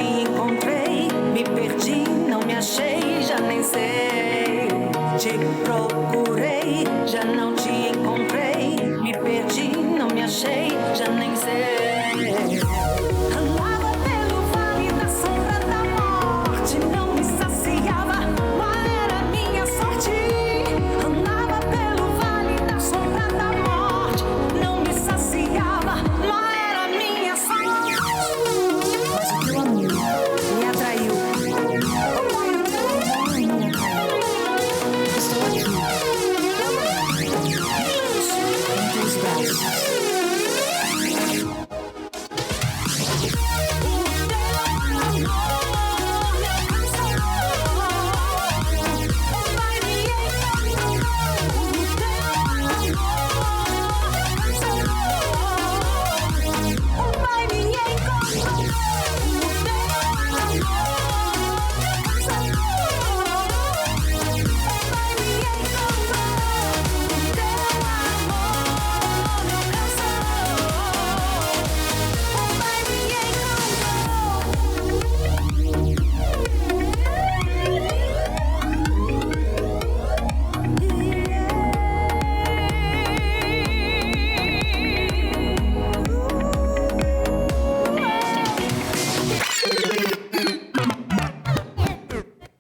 encontrei, me perdi, não me achei, já nem sei. Te procurei, já não te encontrei, me perdi, não me achei, já nem sei. Andava pelo vale da sombra da morte, não me saciava, qual era a minha sorte? Andava pelo vale da sombra da morte, não me saciava, qual era a minha sorte? Mas o teu amor me atraiu. Estou aqui, em teus braços.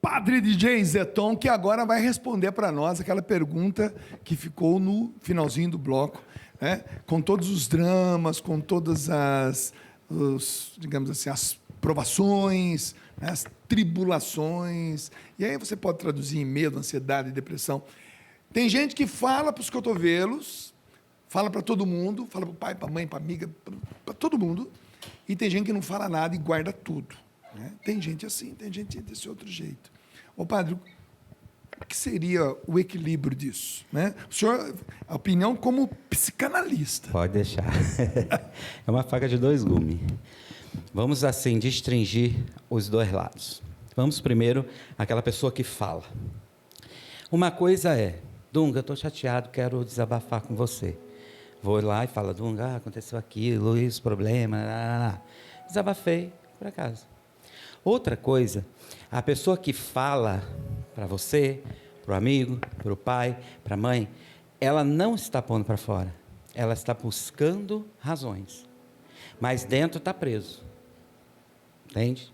Padre DJ Zeton, que agora vai responder para nós aquela pergunta que ficou no finalzinho do bloco, né? Com todos os dramas, com todas digamos assim, as provações, né? As tribulações. E aí você pode traduzir em medo, ansiedade, depressão. Tem gente que fala para os cotovelos, fala para todo mundo, fala para o pai, para a mãe, para a amiga, para todo mundo. E tem gente que não fala nada e guarda tudo, né? Tem gente assim, tem gente desse outro jeito. Ô, padre, o que seria o equilíbrio disso, né? O senhor, a opinião como psicanalista. Pode deixar. É uma faca de dois gumes. Vamos, assim, restringir os dois lados. Vamos primeiro àquela pessoa que fala. Uma coisa é, Dunga, estou chateado, quero desabafar com você. Vou lá e falo, Dunga, aconteceu aquilo, isso, problema, desabafei, por acaso. Outra coisa, a pessoa que fala para você, para o amigo, para o pai, para a mãe, ela não está pondo para fora. Ela está buscando razões. Mas dentro está preso. Entende?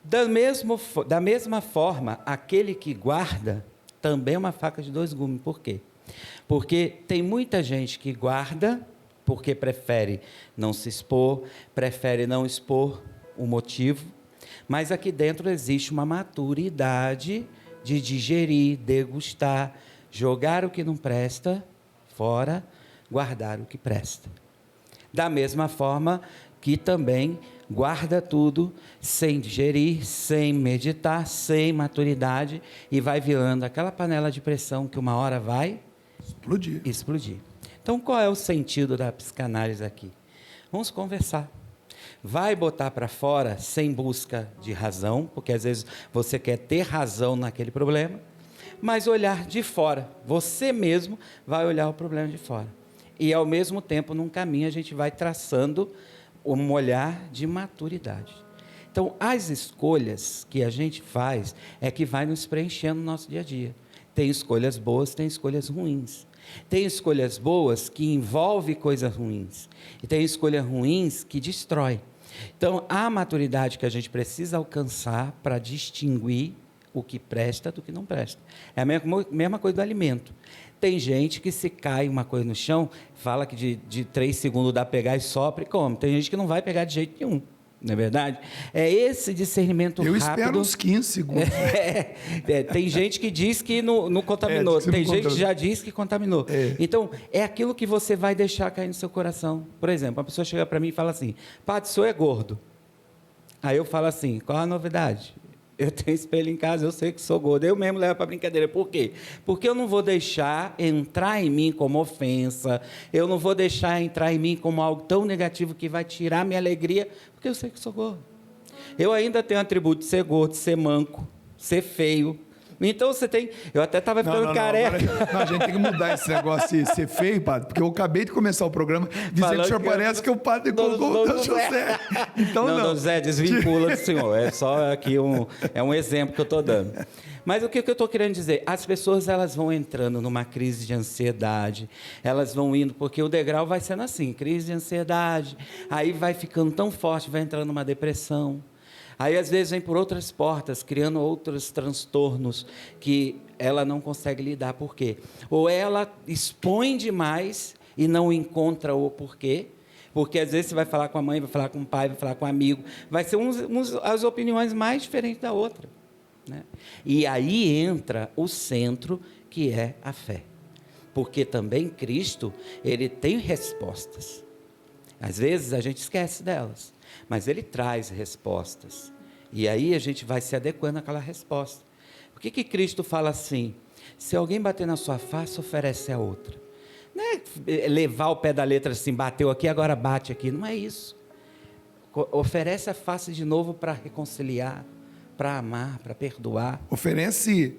Da mesma forma, aquele que guarda também é uma faca de dois gumes. Por quê? Porque tem muita gente que guarda porque prefere não se expor, prefere não expor o motivo. Mas aqui dentro existe uma maturidade de digerir, degustar, jogar o que não presta fora, guardar o que presta. Da mesma forma que também guarda tudo sem digerir, sem meditar, sem maturidade e vai virando aquela panela de pressão que uma hora vai explodir. Então, qual é o sentido da psicanálise aqui? Vamos conversar. Vai botar para fora sem busca de razão, porque às vezes você quer ter razão naquele problema, mas olhar de fora. Você mesmo vai olhar o problema de fora. E, ao mesmo tempo, num caminho, a gente vai traçando um olhar de maturidade. Então, as escolhas que a gente faz é que vai nos preenchendo no nosso dia a dia. Tem escolhas boas, tem escolhas ruins. Tem escolhas boas que envolvem coisas ruins. E tem escolhas ruins que destrói. Então, a maturidade que a gente precisa alcançar para distinguir o que presta do que não presta. É a mesma coisa do alimento. Tem gente que se cai uma coisa no chão, fala que de 3 segundos dá para pegar e sopra e come. Tem gente que não vai pegar de jeito nenhum. Não é verdade? É esse discernimento rápido. Eu espero uns 15 segundos. Tem gente que diz que não contaminou. Tem gente que já diz que contaminou. Então, é aquilo que você vai deixar cair no seu coração. Por exemplo, uma pessoa chega para mim e fala assim, padre, o senhor é gordo. Aí eu falo assim, qual a novidade? Eu tenho espelho em casa, eu sei que sou gordo. Eu mesmo levo para brincadeira. Por quê? Porque eu não vou deixar entrar em mim como ofensa. Eu não vou deixar entrar em mim como algo tão negativo que vai tirar minha alegria, porque eu sei que sou gordo. Eu ainda tenho atributo de ser gordo, ser manco, ser feio, Então você tem... Eu até estava ficando careca. Agora, a gente tem que mudar esse negócio de ser feio, padre, porque eu acabei de começar o programa dizendo Falando que o senhor que parece que o padre colocou o Dom José. Então não. Dom José, desvincula do senhor. É só aqui um exemplo que eu estou dando. Mas o que eu estou querendo dizer? As pessoas elas vão entrando numa crise de ansiedade, elas vão indo, porque o degrau vai sendo assim, crise de ansiedade, aí vai ficando tão forte, vai entrando numa depressão. Aí, às vezes, vem por outras portas, criando outros transtornos que ela não consegue lidar. Por quê? Ou ela expõe demais e não encontra o porquê, porque, às vezes, você vai falar com a mãe, vai falar com o pai, vai falar com o amigo, vai ser as opiniões mais diferentes da outra, né? E aí entra o centro, que é a fé. Porque também Cristo, ele tem respostas. Às vezes, a gente esquece delas. Mas ele traz respostas. E aí a gente vai se adequando àquela resposta. Por que Cristo fala assim? Se alguém bater na sua face, oferece a outra. Não é levar o pé da letra assim, bateu aqui, agora bate aqui. Não é isso. Oferece a face de novo para reconciliar, para amar, para perdoar. Oferece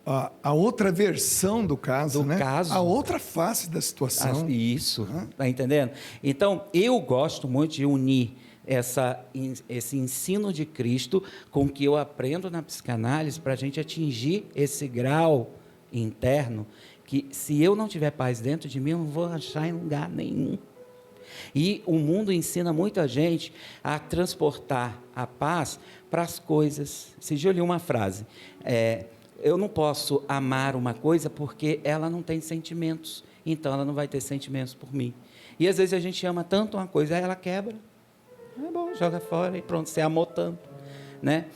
a outra versão do caso, né? Caso. A outra face da situação. Isso, está entendendo? Então, eu gosto muito de unir esse ensino de Cristo com o que eu aprendo na psicanálise para a gente atingir esse grau interno que, se eu não tiver paz dentro de mim, eu não vou achar em lugar nenhum. E o mundo ensina muita gente a transportar a paz para as coisas. Esse dia eu li uma frase, eu não posso amar uma coisa porque ela não tem sentimentos, então ela não vai ter sentimentos por mim. E às vezes a gente ama tanto uma coisa, aí ela quebra, é bom, joga fora e pronto, você amou tanto, né?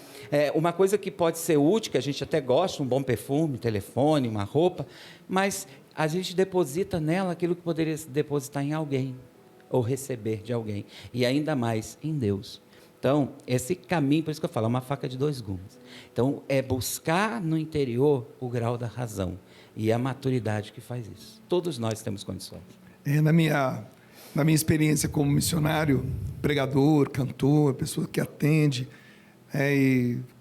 Uma coisa que pode ser útil, que a gente até gosta, um bom perfume, telefone, uma roupa, mas a gente deposita nela aquilo que poderia depositar em alguém, ou receber de alguém, e ainda mais em Deus. Então, esse caminho, por isso que eu falo, é uma faca de dois gumes. Então, é buscar no interior o grau da razão, e a maturidade que faz isso. Todos nós temos condições. Na minha experiência como missionário, pregador, cantor, pessoa que atende,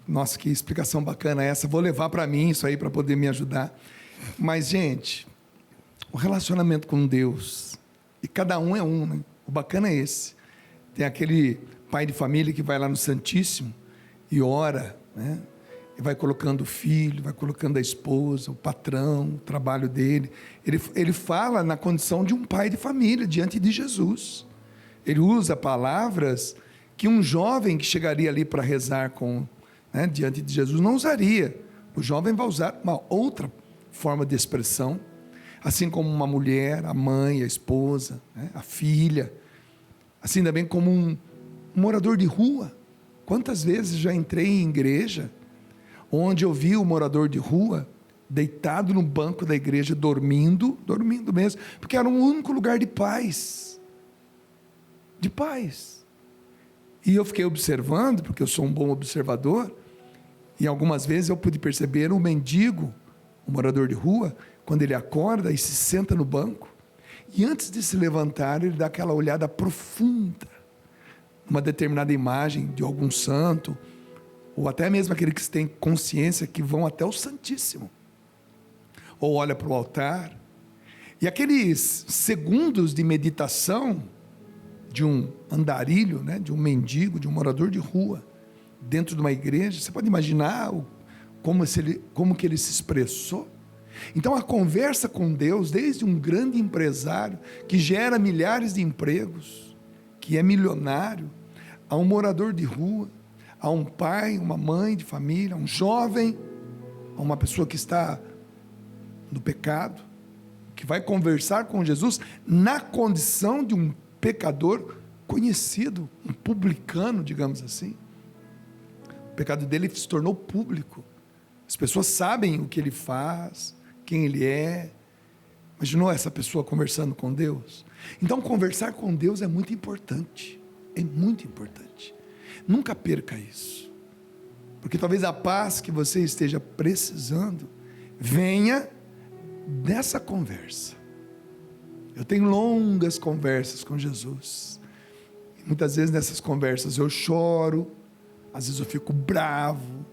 nossa, que explicação bacana essa, vou levar para mim isso aí para poder me ajudar. Mas, gente, o relacionamento com Deus, e cada um é um, né? O bacana é esse. Tem aquele pai de família que vai lá no Santíssimo e ora, né? E vai colocando o filho, vai colocando a esposa, o patrão, o trabalho dele. Ele fala na condição de um pai de família diante de Jesus. Ele usa palavras que um jovem que chegaria ali para rezar diante de Jesus não usaria. O jovem vai usar uma outra forma de expressão, assim como uma mulher, a mãe, a esposa, né? A filha, assim também como um morador de rua. Quantas vezes já entrei em igreja onde eu vi o morador de rua deitado no banco da igreja, dormindo mesmo, porque era um único lugar de paz, e eu fiquei observando, porque eu sou um bom observador, e algumas vezes eu pude perceber o mendigo, o morador de rua, quando ele acorda e se senta no banco, e antes de se levantar, ele dá aquela olhada profunda, uma determinada imagem de algum santo, ou até mesmo aquele que tem consciência que vão até o Santíssimo, ou olha para o altar, e aqueles segundos de meditação de um andarilho, né, de um mendigo, de um morador de rua, dentro de uma igreja, você pode imaginar como que ele se expressou. Então a conversa com Deus, desde um grande empresário que gera milhares de empregos, que é milionário, a um morador de rua, a um pai, uma mãe de família, a um jovem, a uma pessoa que está no pecado, que vai conversar com Jesus na condição de um pecador conhecido, um publicano, digamos assim. O pecado dele se tornou público. As pessoas sabem o que ele faz, quem ele é. Imaginou essa pessoa conversando com Deus? Então, conversar com Deus é muito importante. É muito importante. Nunca perca isso. Porque talvez a paz que você esteja precisando venha dessa conversa. Eu tenho longas conversas com Jesus. E muitas vezes nessas conversas eu choro, às vezes eu fico bravo,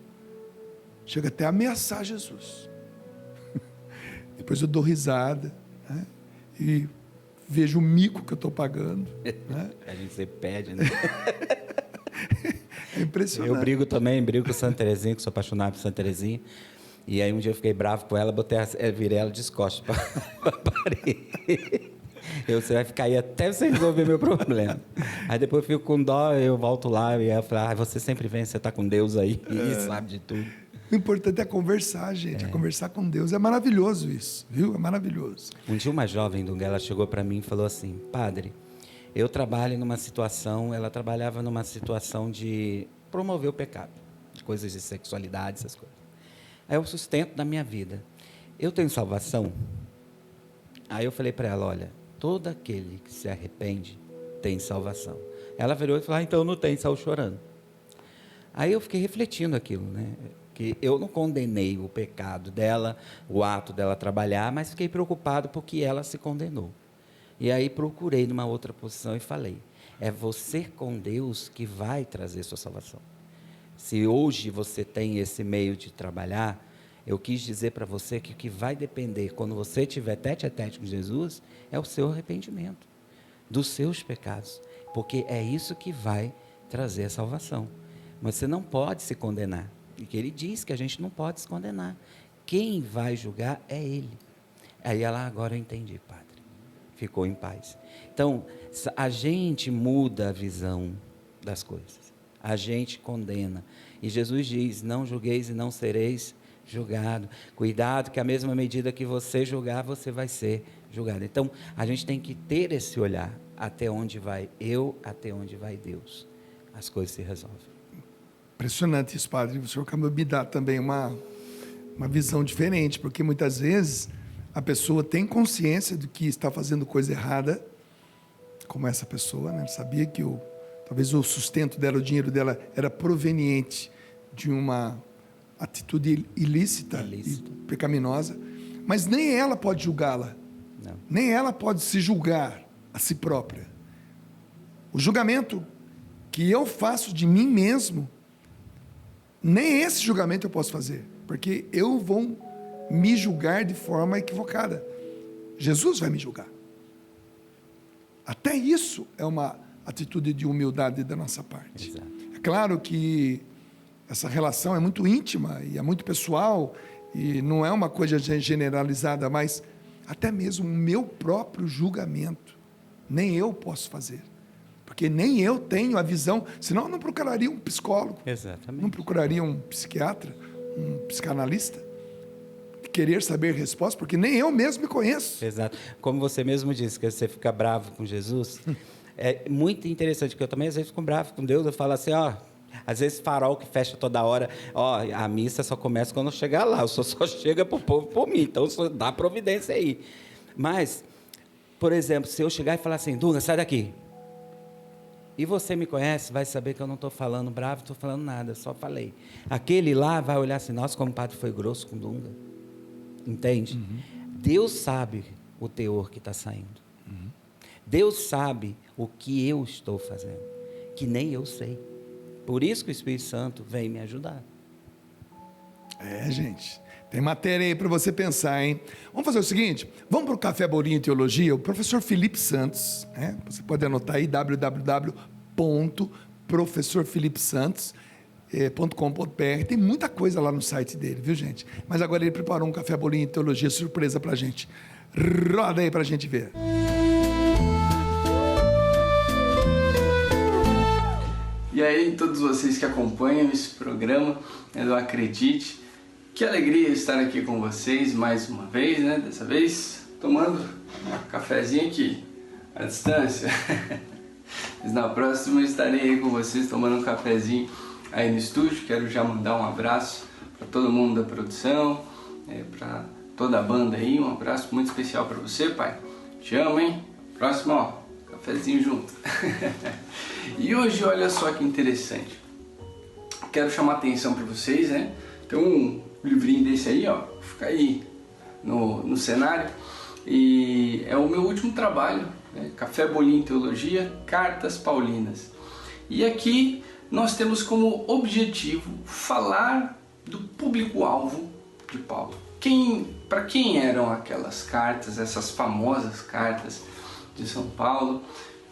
chega até a ameaçar Jesus. Depois eu dou risada, né? E vejo o mico que eu estou pagando. Né? A gente se perde, né? É impressionante. Eu brigo com Santa Teresinha, que sou apaixonado por Santa Teresinha. E aí um dia eu fiquei bravo com ela, virei ela de costas para a parede. Você vai ficar aí até você resolver meu problema. Aí depois eu fico com dó, eu volto lá e ela fala, você sempre vem, você está com Deus aí e sabe de tudo. O importante é conversar, gente. É conversar com Deus. É maravilhoso isso, viu? É maravilhoso. Um dia uma jovem, Dunga, ela chegou para mim e falou assim, padre, eu trabalho numa situação, ela trabalhava numa situação de promover o pecado, de coisas de sexualidade, essas coisas. É o sustento da minha vida. Eu tenho salvação? Aí eu falei para ela, olha, todo aquele que se arrepende tem salvação. Ela virou e falou, então não tem, saiu chorando. Aí eu fiquei refletindo aquilo, né? Que eu não condenei o pecado dela, o ato dela trabalhar, mas fiquei preocupado porque ela se condenou. E aí procurei numa outra posição e falei, é você com Deus que vai trazer sua salvação. Se hoje você tem esse meio de trabalhar, eu quis dizer para você que o que vai depender, quando você tiver tete a tete com Jesus, é o seu arrependimento, dos seus pecados, porque é isso que vai trazer a salvação. Mas você não pode se condenar, porque ele diz que a gente não pode se condenar. Quem vai julgar é ele. Aí ela, agora eu entendi, padre. Ficou em paz. Então, a gente muda a visão das coisas. A gente condena. E Jesus diz, não julgueis e não sereis julgado. Cuidado que a mesma medida que você julgar, você vai ser julgado. Então, a gente tem que ter esse olhar. Até onde vai eu, até onde vai Deus. As coisas se resolvem. Impressionante isso, padre. O senhor acabou de me dar também uma visão diferente, porque muitas vezes a pessoa tem consciência de que está fazendo coisa errada, como essa pessoa, né? Sabia que talvez o sustento dela, o dinheiro dela era proveniente de uma atitude ilícita. E pecaminosa, mas nem ela pode julgá-la, nem ela pode se julgar a si própria. O julgamento que eu faço de mim mesmo, nem esse julgamento eu posso fazer, porque eu vou me julgar de forma equivocada. Jesus vai me julgar. Até isso é uma atitude de humildade da nossa parte. Exato. É claro que essa relação é muito íntima e é muito pessoal e não é uma coisa generalizada, mas até mesmo o meu próprio julgamento, nem eu posso fazer. Porque nem eu tenho a visão, senão eu não procuraria um psicólogo. Exatamente. Não procuraria um psiquiatra, um psicanalista, querer saber resposta, porque nem eu mesmo me conheço. Exato. Como você mesmo disse, que você fica bravo com Jesus, é muito interessante, porque eu também às vezes fico bravo com Deus, eu falo assim, às vezes farol que fecha toda hora, a missa só começa quando eu chegar lá, só chega para o povo por mim, então só dá providência aí. Mas, por exemplo, se eu chegar e falar assim, Dunga, sai daqui. E você me conhece, vai saber que eu não estou falando bravo, não estou falando nada, só falei. Aquele lá vai olhar assim, nossa, como o padre foi grosso com Dunga. Entende? Uhum. Deus sabe o teor que está saindo. Uhum. Deus sabe o que eu estou fazendo, que nem eu sei. Por isso que o Espírito Santo vem me ajudar. Gente, tem matéria aí para você pensar, hein? Vamos fazer o seguinte, vamos para o Café Bolinho Teologia, o professor Felipe Santos, né? Você pode anotar aí, www.professorfelipesantos.com.br, tem muita coisa lá no site dele, viu, gente? Mas agora ele preparou um Café Bolinho Teologia surpresa para a gente. Roda aí para a gente ver. E aí, todos vocês que acompanham esse programa, eu acredite, que alegria estar aqui com vocês mais uma vez, né? Dessa vez, tomando um cafezinho aqui, à distância. Mas na próxima estarei aí com vocês tomando um cafezinho aí no estúdio. Quero já mandar um abraço para todo mundo da produção, para toda a banda aí. Um abraço muito especial para você, pai. Te amo, hein? Próximo, cafezinho junto. E hoje, olha só que interessante. Quero chamar a atenção para vocês, né? Tem um livrinho desse aí, fica aí no cenário. E é o meu último trabalho, né? Café Bolinho Teologia, Cartas Paulinas. E aqui nós temos como objetivo falar do público-alvo de Paulo. Para quem eram aquelas cartas, essas famosas cartas de São Paulo?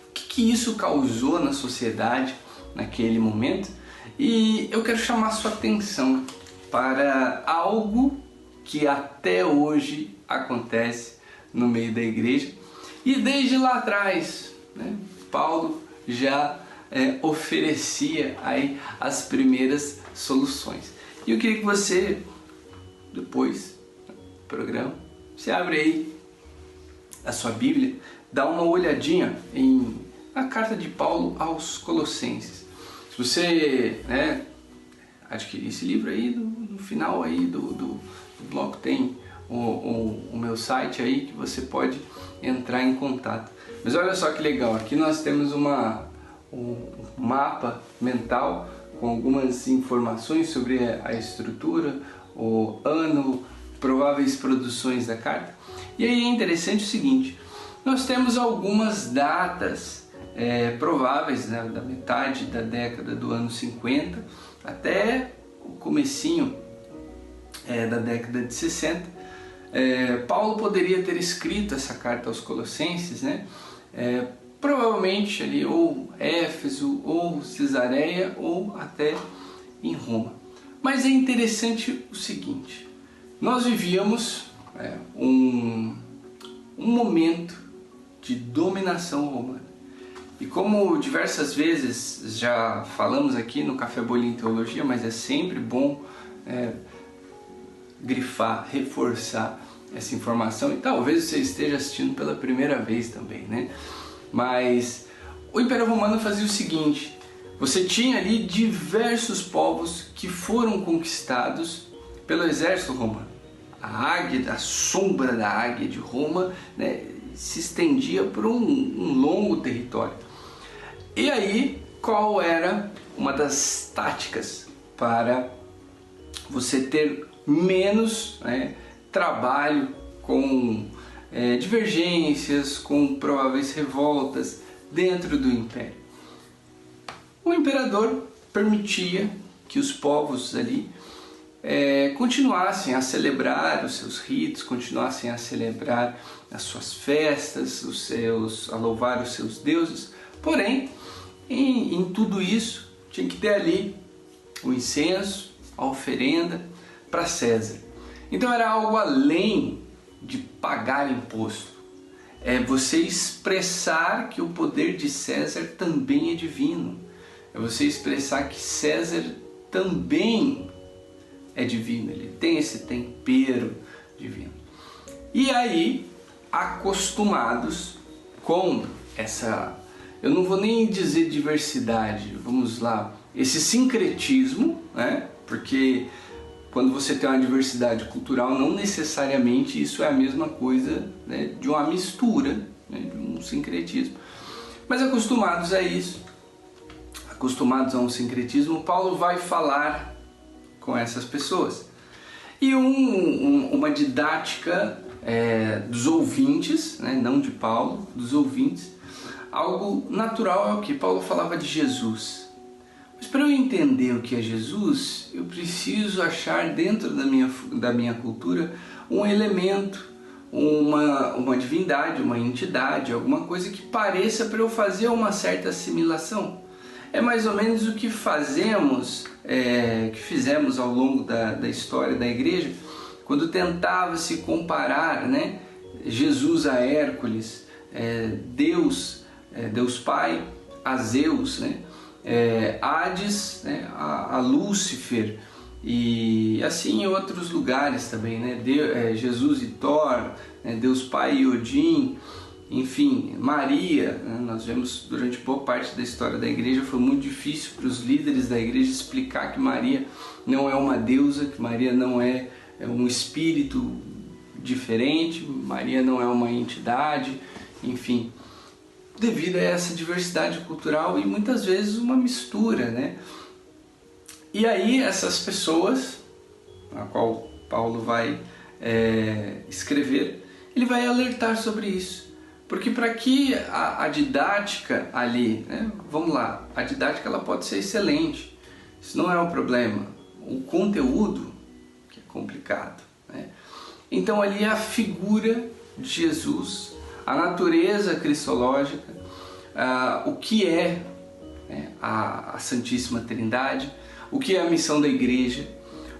O que isso causou na sociedade naquele momento? E eu quero chamar a sua atenção para algo que até hoje acontece no meio da igreja. E desde lá atrás, né, Paulo já oferecia aí as primeiras soluções. E eu queria que você, depois do programa, você abre aí a sua Bíblia, dá uma olhadinha na carta de Paulo aos Colossenses. Se você adquirir esse livro aí, no final aí do bloco tem o meu site aí que você pode entrar em contato. Mas olha só que legal, aqui nós temos um mapa mental com algumas informações sobre a estrutura, o ano, prováveis produções da carta. E aí é interessante o seguinte, nós temos algumas datas prováveis, né, da metade da década do ano 50 até o comecinho da década de 60. Paulo poderia ter escrito essa carta aos Colossenses, né, provavelmente ali ou Éfeso, ou Cesareia, ou até em Roma. Mas é interessante o seguinte, nós vivíamos um momento de dominação romana. E como diversas vezes já falamos aqui no Café Bolinho Teologia, mas é sempre bom grifar, reforçar essa informação, e talvez você esteja assistindo pela primeira vez também, né? Mas o Império Romano fazia o seguinte, você tinha ali diversos povos que foram conquistados pelo exército romano. A sombra da águia de Roma, né, se estendia por um longo território. E aí, qual era uma das táticas para você ter menos trabalho com divergências, com prováveis revoltas dentro do império? O imperador permitia que os povos ali continuassem a celebrar os seus ritos, continuassem a celebrar as suas festas, a louvar os seus deuses. Porém, em tudo isso, tinha que ter ali o incenso, a oferenda para César. Então era algo além de pagar imposto. É você expressar que o poder de César também é divino. É você expressar que César também é divino, ele tem esse tempero divino. E aí, acostumados com essa, eu não vou nem dizer diversidade, vamos lá, esse sincretismo, né? Porque quando você tem uma diversidade cultural, não necessariamente isso é a mesma coisa, né, de uma mistura, né, de um sincretismo. Mas acostumados a isso, acostumados a um sincretismo, Paulo vai falar com essas pessoas. E uma didática dos ouvintes, né, não de Paulo, dos ouvintes, algo natural é o que Paulo falava de Jesus. Mas para eu entender o que é Jesus, eu preciso achar dentro da minha cultura um elemento, uma divindade, uma entidade, alguma coisa que pareça para eu fazer uma certa assimilação. É mais ou menos o que fizemos ao longo da história da igreja, quando tentava se comparar, né, Jesus a Hércules, Deus Pai a Zeus, né, Hades, né, a Lúcifer, e assim em outros lugares também, né, Jesus e Thor, né, Deus Pai e Odin. Enfim, Maria, né, nós vemos durante boa parte da história da igreja, foi muito difícil para os líderes da igreja explicar que Maria não é uma deusa, que Maria não é um espírito diferente, Maria não é uma entidade, enfim, devido a essa diversidade cultural e muitas vezes uma mistura, né? E aí essas pessoas, a qual Paulo vai escrever, ele vai alertar sobre isso. Porque para que a didática ali, né, vamos lá, a didática ela pode ser excelente, isso não é um problema, o conteúdo que é complicado, né? Então ali é a figura de Jesus, a natureza cristológica, o que é, né, a Santíssima Trindade, o que é a missão da igreja,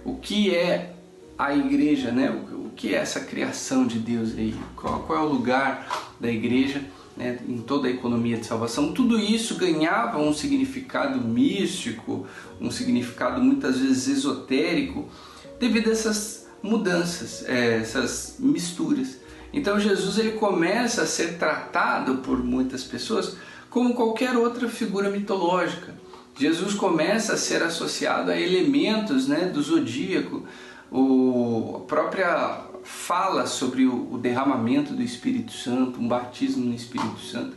o que é a igreja, né? O que é essa criação de Deus aí, qual é o lugar da igreja, né, em toda a economia de salvação. Tudo isso ganhava um significado místico, um significado muitas vezes esotérico, devido a essas mudanças, essas misturas. Então Jesus ele começa a ser tratado por muitas pessoas como qualquer outra figura mitológica. Jesus começa a ser associado a elementos, né, do zodíaco, a própria fala sobre o derramamento do Espírito Santo, um batismo no Espírito Santo.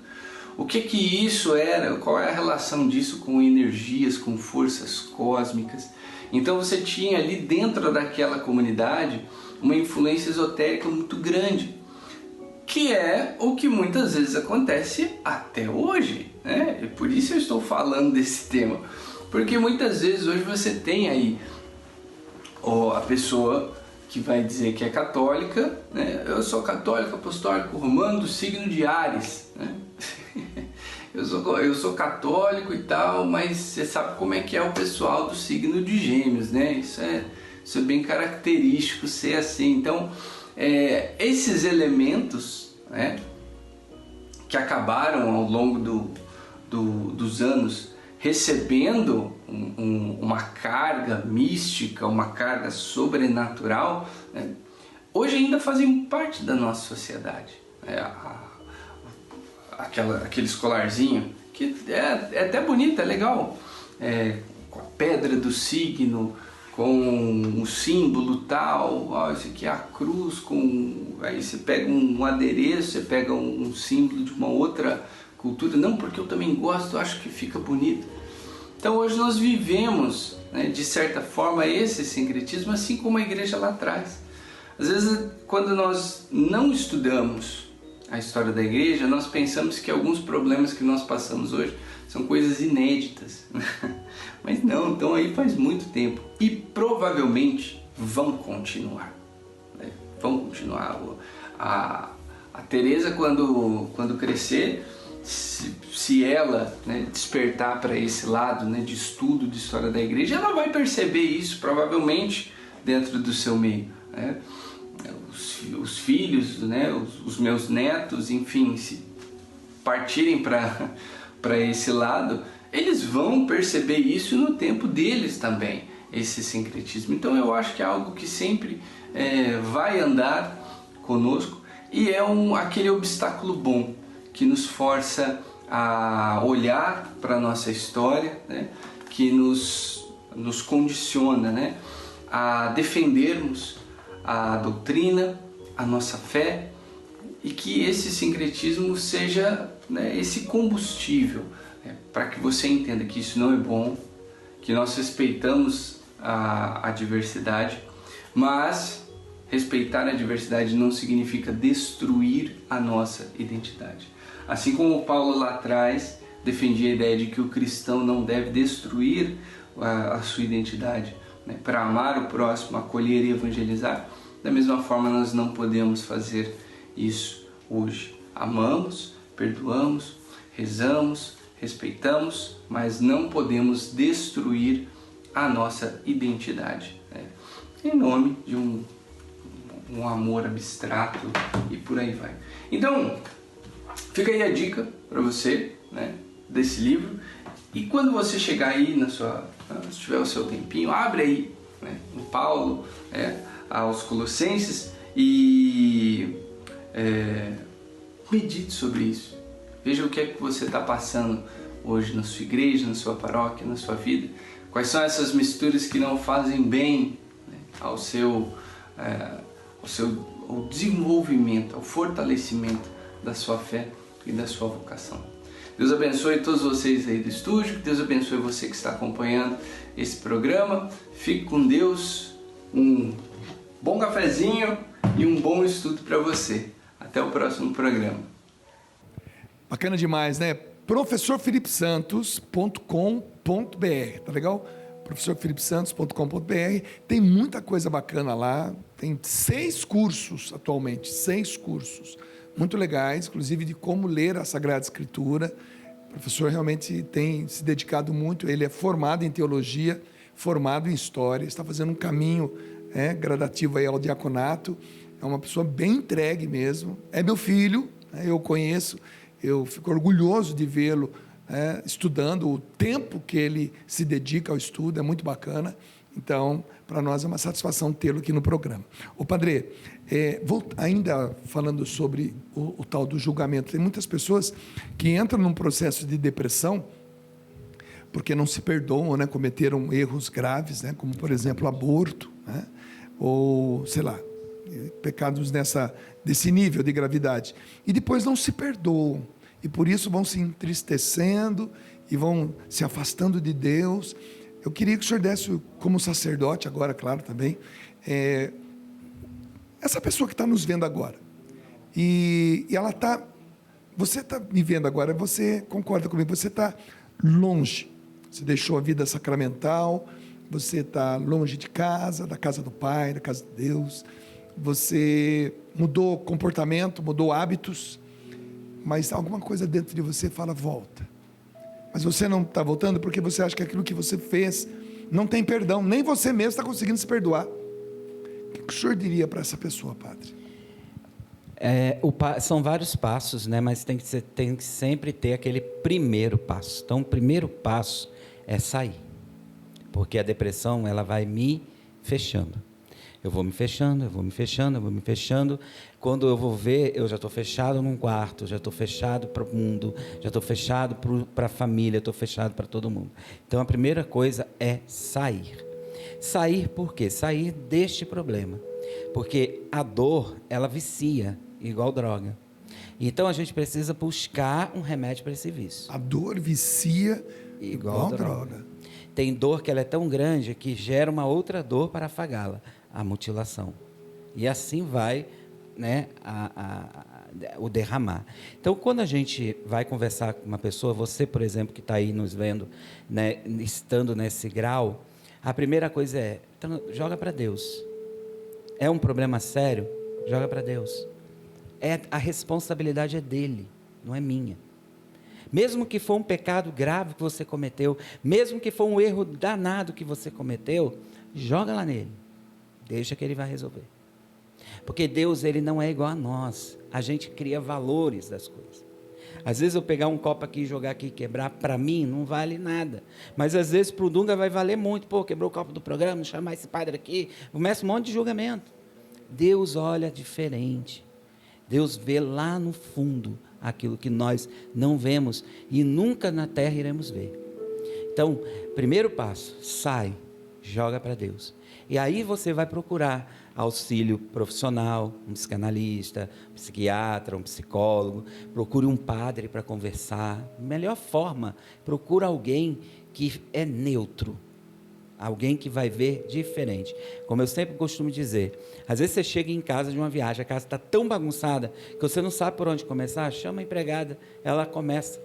O que isso era? Qual é a relação disso com energias, com forças cósmicas? Então você tinha ali dentro daquela comunidade uma influência esotérica muito grande, que é o que muitas vezes acontece até hoje, né? E por isso eu estou falando desse tema, porque muitas vezes hoje você tem aí a pessoa que vai dizer que é católica, né? Eu sou católico, apostólico, romano, do signo de Áries, né? Eu sou católico e tal, mas você sabe como é que é o pessoal do signo de Gêmeos, né? Isso é bem característico ser assim. Então, esses elementos, né, que acabaram ao longo dos anos recebendo uma carga mística, uma carga sobrenatural, né, hoje ainda fazem parte da nossa sociedade. Aquele colarzinho, que é até bonito, é legal, com a pedra do signo, com o símbolo tal, esse aqui é a cruz, aí você pega um adereço, você pega um símbolo de uma outra cultura, não, porque eu também gosto, acho que fica bonito. Então hoje nós vivemos, né, de certa forma esse sincretismo, assim como a igreja lá atrás. Às vezes quando nós não estudamos a história da igreja, nós pensamos que alguns problemas que nós passamos hoje são coisas inéditas, mas não, estão aí faz muito tempo e provavelmente vão continuar, né? Vão continuar. A Teresa quando crescer, se ela, né, despertar para esse lado, né, de estudo de história da igreja, ela vai perceber isso provavelmente dentro do seu meio, né? Os filhos, né, os meus netos, enfim, se partirem para esse lado, eles vão perceber isso no tempo deles também, esse sincretismo. Então eu acho que é algo que sempre vai andar conosco e é aquele obstáculo bom que nos força a olhar para a nossa história, né, que nos condiciona, né, a defendermos a doutrina, a nossa fé, e que esse sincretismo seja, né, esse combustível, né, para que você entenda que isso não é bom, que nós respeitamos a diversidade, mas respeitar a diversidade não significa destruir a nossa identidade. Assim como Paulo lá atrás defendia a ideia de que o cristão não deve destruir a sua identidade, né, para amar o próximo, acolher e evangelizar, da mesma forma nós não podemos fazer isso hoje. Amamos, perdoamos, rezamos, respeitamos, mas não podemos destruir a nossa identidade, né, em nome de um amor abstrato e por aí vai. Então, fica aí a dica para você, né, desse livro. E quando você chegar aí se tiver o seu tempinho, abre aí, né, em Paulo, aos Colossenses e medite sobre isso. Veja o que é que você está passando hoje na sua igreja, na sua paróquia, na sua vida. Quais são essas misturas que não fazem bem, né, ao desenvolvimento, ao fortalecimento da sua fé e da sua vocação. Deus abençoe todos vocês aí do estúdio, Deus abençoe você que está acompanhando esse programa. Fique com Deus, um bom cafezinho e um bom estudo para você. Até o próximo programa. Bacana demais, né? professorfelipesantos.com.br, tá legal? professorfelipesantos.com.br. Tem muita coisa bacana lá. Tem 6 cursos atualmente, 6 cursos muito legais, inclusive de como ler a Sagrada Escritura. O professor realmente tem se dedicado muito. Ele é formado em teologia, formado em história, está fazendo um caminho gradativo aí ao diaconato. É uma pessoa bem entregue mesmo. É meu filho, eu conheço, eu fico orgulhoso de vê-lo estudando. O tempo que ele se dedica ao estudo é muito bacana. Então, para nós é uma satisfação tê-lo aqui no programa. Ô Padre, ainda falando sobre o tal do julgamento, tem muitas pessoas que entram num processo de depressão porque não se perdoam, né? Cometeram erros graves, né? Como, por exemplo, aborto, né? Ou, sei lá, pecados desse nível de gravidade. E depois não se perdoam. E por isso vão se entristecendo e vão se afastando de Deus. Eu queria que o senhor desse, como sacerdote agora, claro, também, essa pessoa que está nos vendo agora, e ela está, você está me vendo agora, você concorda comigo, você está longe, você deixou a vida sacramental, você está longe de casa, da casa do Pai, da casa de Deus, você mudou comportamento, mudou hábitos, mas alguma coisa dentro de você fala, volta. Mas você não está voltando porque você acha que aquilo que você fez não tem perdão, nem você mesmo está conseguindo se perdoar. O que o senhor diria para essa pessoa, padre? São vários passos, né? Mas tem que sempre ter aquele primeiro passo. Então, o primeiro passo é sair, porque a depressão ela vai me fechando. Eu vou me fechando, eu vou me fechando, eu vou me fechando. Quando eu vou ver, eu já estou fechado num quarto, já estou fechado para o mundo, já estou fechado para a família, estou fechado para todo mundo. Então, a primeira coisa é sair. Sair por quê? Sair deste problema. Porque a dor, ela vicia, igual droga. Então, a gente precisa buscar um remédio para esse vício. A dor vicia igual droga. Tem dor que ela é tão grande que gera uma outra dor para afagá-la, a mutilação. E assim vai, né, o derramar. Então, quando a gente vai conversar com uma pessoa, você, por exemplo, que está aí nos vendo, né, estando nesse grau, a primeira coisa é, então, joga para Deus. É um problema sério? Joga para Deus. A responsabilidade é dele, não é minha. Mesmo que for um pecado grave que você cometeu, mesmo que for um erro danado que você cometeu, joga lá nele. Deixa que ele vai resolver. Porque Deus, ele não é igual a nós. A gente cria valores das coisas. Às vezes eu pegar um copo aqui, jogar aqui e quebrar, para mim não vale nada. Mas às vezes para o Dunga vai valer muito. Pô, quebrou o copo do programa, chamar esse padre aqui. Começa um monte de julgamento. Deus olha diferente. Deus vê lá no fundo aquilo que nós não vemos e nunca na terra iremos ver. Então, primeiro passo, sai, joga para Deus. E aí você vai procurar auxílio profissional, um psicanalista, um psiquiatra, um psicólogo. Procure um padre para conversar. Melhor forma, procura alguém que é neutro. Alguém que vai ver diferente. Como eu sempre costumo dizer, às vezes você chega em casa de uma viagem, a casa está tão bagunçada que você não sabe por onde começar, chama a empregada, ela começa.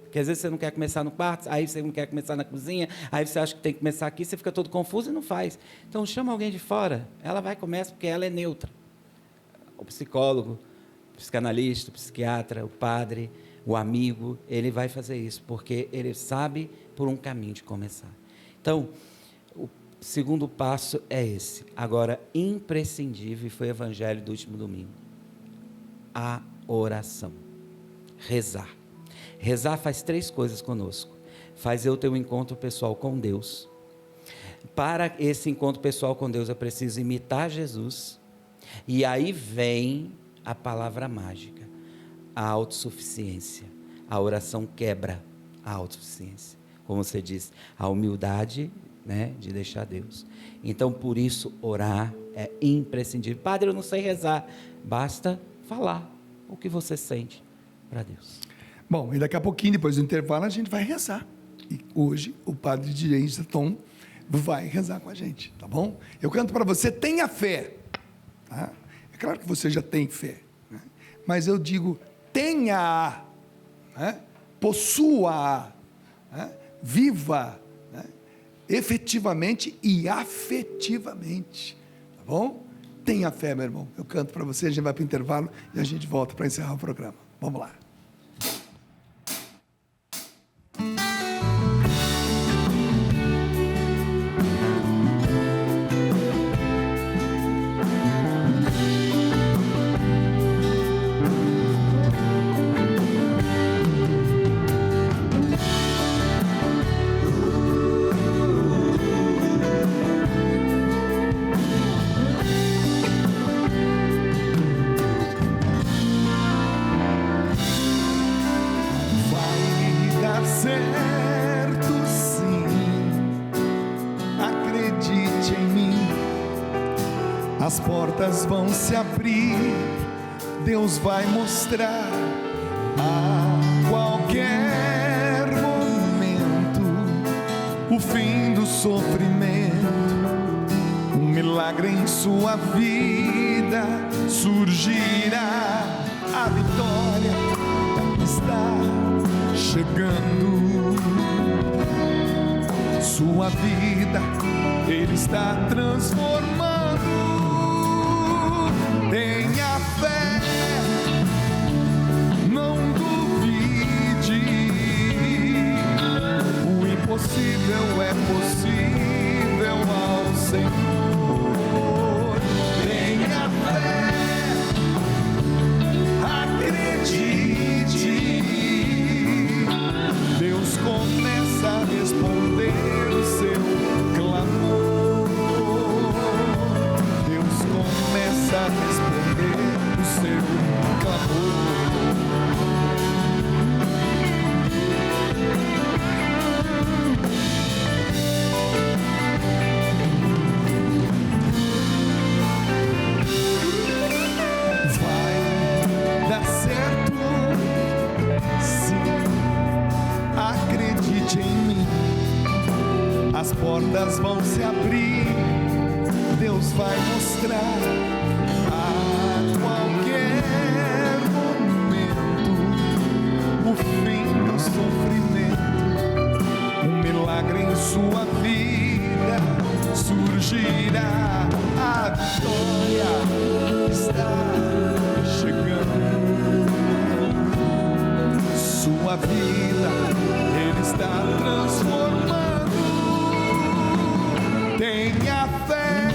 Porque às vezes você não quer começar no quarto, aí você não quer começar na cozinha, aí você acha que tem que começar aqui, você fica todo confuso e não faz. Então chama alguém de fora, ela vai e começa porque ela é neutra. O psicólogo, o psicanalista, o psiquiatra, o padre, o amigo, ele vai fazer isso, porque ele sabe por um caminho de começar. Então, o segundo passo é esse. Agora, imprescindível, foi o evangelho do último domingo. A oração. Rezar. Rezar faz 3 coisas conosco. Faz eu ter um encontro pessoal com Deus. Para esse encontro pessoal com Deus, eu preciso imitar Jesus. E aí vem a palavra mágica. A autossuficiência. A oração quebra a autossuficiência. Como você disse, a humildade, né, de deixar Deus. Então, por isso, orar é imprescindível. Padre, eu não sei rezar. Basta falar o que você sente para Deus. Bom, e daqui a pouquinho, depois do intervalo, a gente vai rezar. E hoje, o padre James Zeton vai rezar com a gente, tá bom? Eu canto para você, tenha fé. Tá? É claro que você já tem fé, né? Mas eu digo, tenha-a, né? Possua-a, né? Viva, né? efetivamente e afetivamente. Tá bom? Tenha fé, meu irmão. Eu canto para você, a gente vai para o intervalo e a gente volta para encerrar o programa. Vamos lá. As portas vão se abrir, Deus vai mostrar a qualquer momento o fim do sofrimento. Um milagre em sua vida surgirá, a vitória está chegando. Sua vida Ele está transformando. Tenha fé, não duvide, o impossível é possível ao Senhor. Tenha fé, acredite, Deus começa a responder o seu clamor. Deus começa a responder o seu clamor. Vai dar certo, sim, acredite em mim. As portas vão se abrir, Deus vai mostrar a qualquer momento o fim do sofrimento. Um milagre em sua vida surgirá, a vitória está chegando. Sua vida Ele está transformando. Tenha fé,